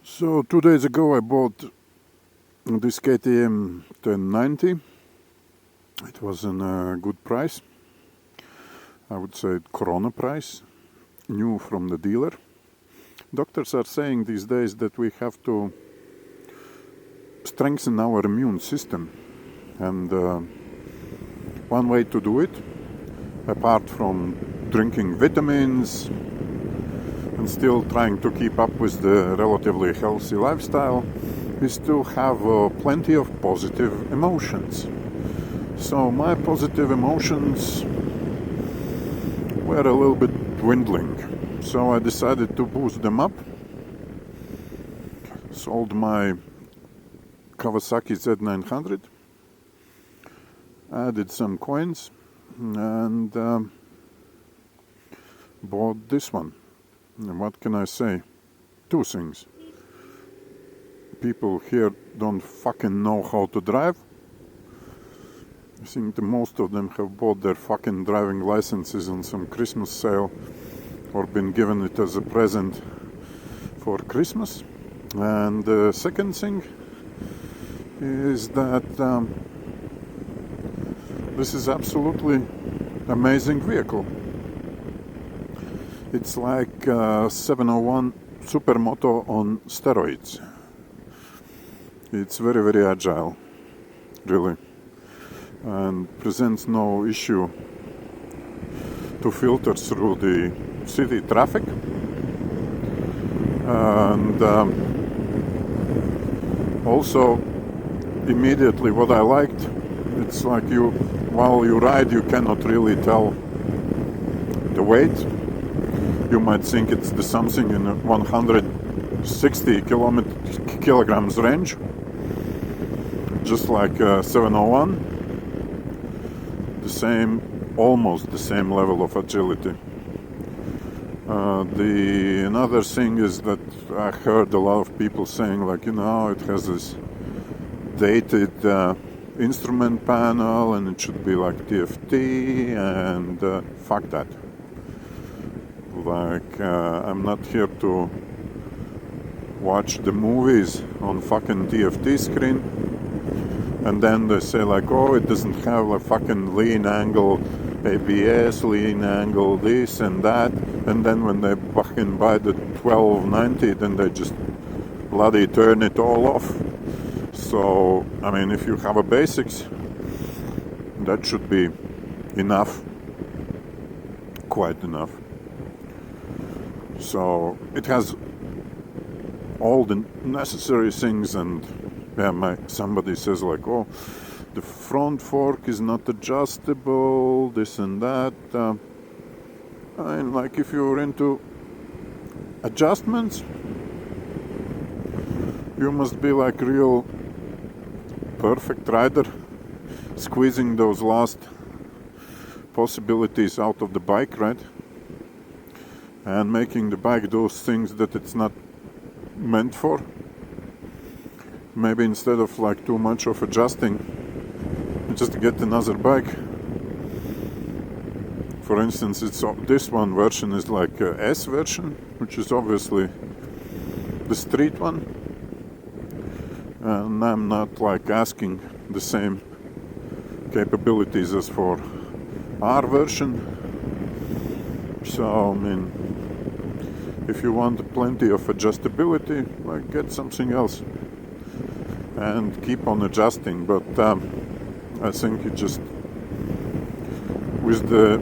So 2 days ago I bought this KTM 1090. It was in a good price. I would say Corona price, new from the dealer. Doctors are saying these days that we have to strengthen our immune system, and one way to do it, apart from drinking vitamins and still trying to keep up with the relatively healthy lifestyle, is to have plenty of positive emotions. So my positive emotions were a little bit dwindling, so I decided to boost them up. Sold my Kawasaki Z900, added some coins, and bought this one. And what can I say? Two things. People here don't fucking know how to drive. I think most of them have bought their fucking driving licenses on some Christmas sale or been given it as a present for Christmas. And the second thing is that this is absolutely amazing vehicle. It's like 701 Supermoto on steroids. It's very, very agile, really, and presents no issue to filter through the city traffic. And also, immediately what I liked, it's like while you ride, you cannot really tell the weight. You might think it's something in 160 kilograms range, just like 701. Almost the same level of agility. Another thing is that I heard a lot of people saying, like, it has this dated instrument panel and it should be like TFT, and fuck that. Like, I'm not here to watch the movies on fucking TFT screen, and then they say like, oh, it doesn't have a fucking lean angle ABS, lean angle this and that, and then when they fucking buy the 1290, then they just bloody turn it all off. So, I mean, if you have a basics, that should be enough, quite enough. So it has all the necessary things, and somebody says like, oh, the front fork is not adjustable, this and that. I mean, like, if you're into adjustments, you must be like real perfect rider, squeezing those last possibilities out of the bike, right? And making the bike do things that it's not meant for. Maybe instead of like too much of adjusting, just get another bike. For instance, this one version is like a S version, which is obviously the street one. And I'm not like asking the same capabilities as for R version. So, I mean, if you want plenty of adjustability, like, get something else and keep on adjusting. But I think it just, with the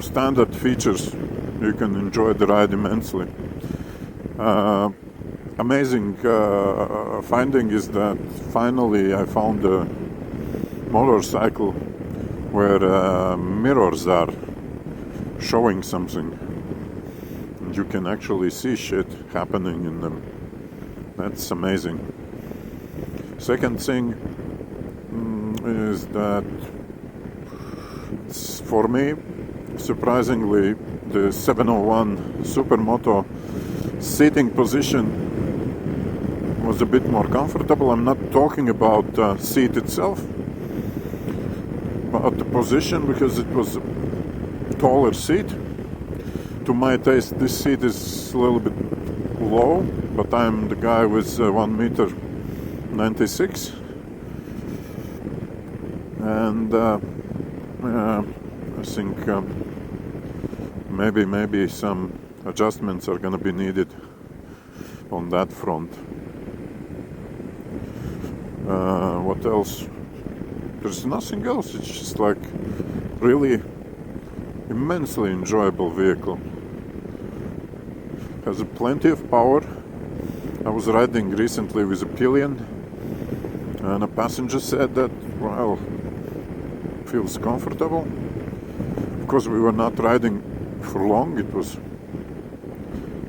standard features, you can enjoy the ride immensely. Amazing finding is that finally I found a motorcycle where mirrors are showing something. You can actually see shit happening in them. That's amazing. Second thing is that, for me, surprisingly, the 701 Supermoto seating position was a bit more comfortable. I'm not talking about seat itself, but the position, because it was a taller seat. To my taste, this seat is a little bit low, but I'm the guy with 1 meter 96, and I think maybe some adjustments are gonna be needed on that front. What else? There's nothing else. It's just like really immensely enjoyable vehicle. Has plenty of power. I was riding recently with a pillion, and a passenger said that, well, feels comfortable. Of course, we were not riding for long. It was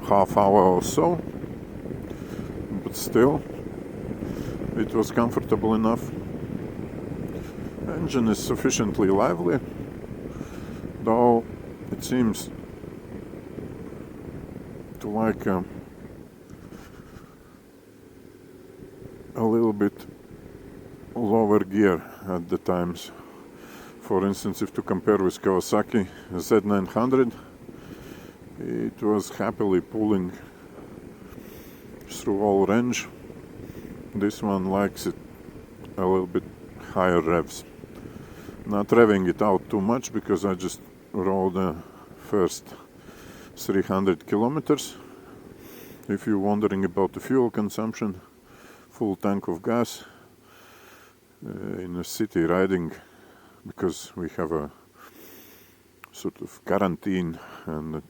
half hour or so, but still it was comfortable enough. Engine is sufficiently lively, though it seems to like a little bit lower gear at the times. For instance, if to compare with Kawasaki Z900, it was happily pulling through all range. This one likes it a little bit higher revs. Not revving it out too much because I just rode the first 300 kilometers. If you're wondering about the fuel consumption, full tank of gas in a city riding, because we have a sort of quarantine and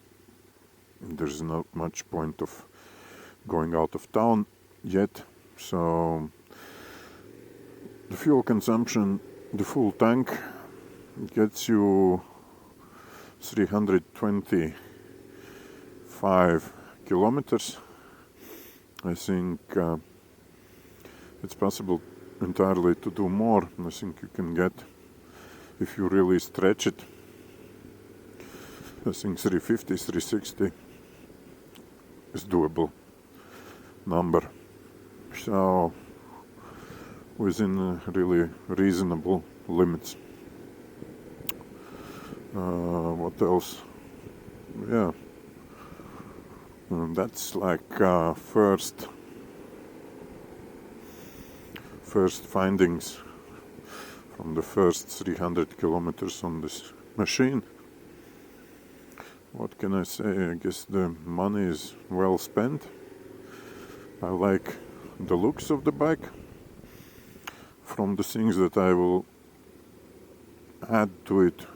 there's not much point of going out of town yet. So the fuel consumption, the full tank gets you 325 kilometers. I think it's possible entirely to do more. I think you can get, if you really stretch it, I think 350, 360 is doable number. So within really reasonable limits. What else? Yeah, that's like first findings from the first 300 kilometers on this machine. What can I say? I guess the money is well spent. I like the looks of the bike. From the things that I will add to it,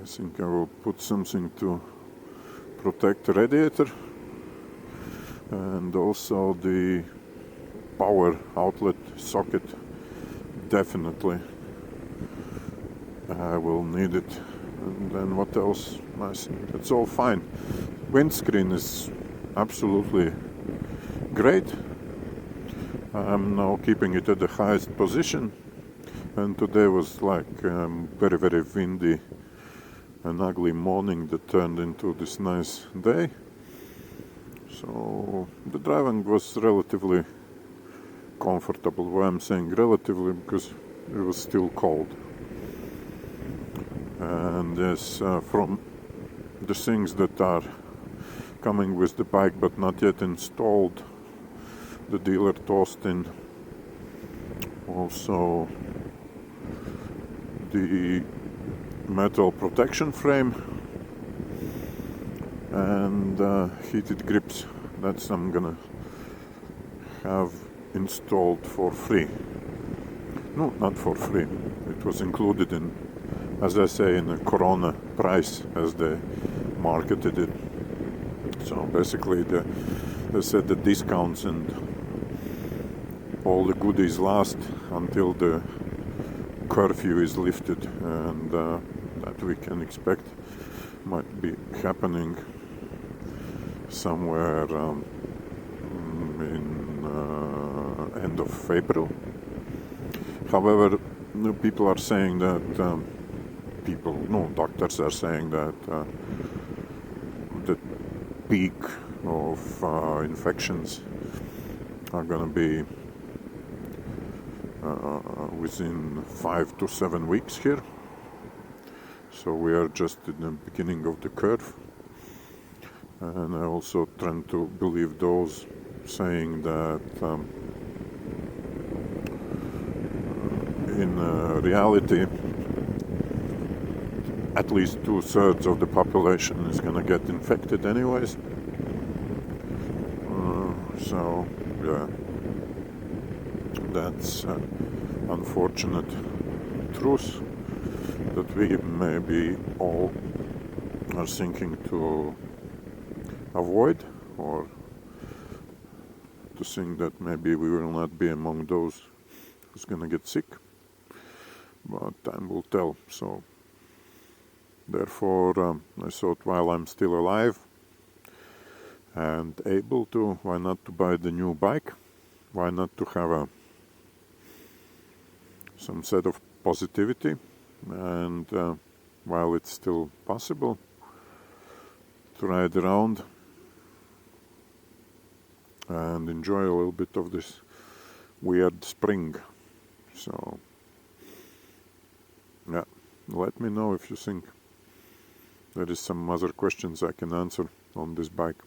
I think I will put something to protect the radiator, and also the power outlet socket. Definitely I will need it. And then what else? I think it's all fine. Windscreen is absolutely great. I'm now keeping it at the highest position, and today was like very, very windy, an ugly morning that turned into this nice day. So the driving was relatively comfortable. Why I'm saying relatively, because it was still cold. And yes, from the things that are coming with the bike but not yet installed, the dealer tossed in also the metal protection frame and heated grips. That's I'm gonna have installed for free. No, not for free. It was included in, as I say, in a Corona price as they marketed it. So basically they said the discounts and all the goodies last until the curfew is lifted, and that we can expect might be happening somewhere in end of April. However, people are saying that doctors are saying that the peak of infections are going to be within 5 to 7 weeks here. So we are just in the beginning of the curve. And I also tend to believe those saying that in reality, at least 2/3 of the population is going to get infected anyways. So, yeah, that's unfortunate truth that we maybe all are thinking to avoid, or to think that maybe we will not be among those who's going to get sick. But time will tell. So therefore, I thought while I'm still alive and able to, why not to buy the new bike? Why not to have some set of positivity? And while it's still possible to ride around and enjoy a little bit of this weird spring. So, yeah, let me know if you think there is some other questions I can answer on this bike.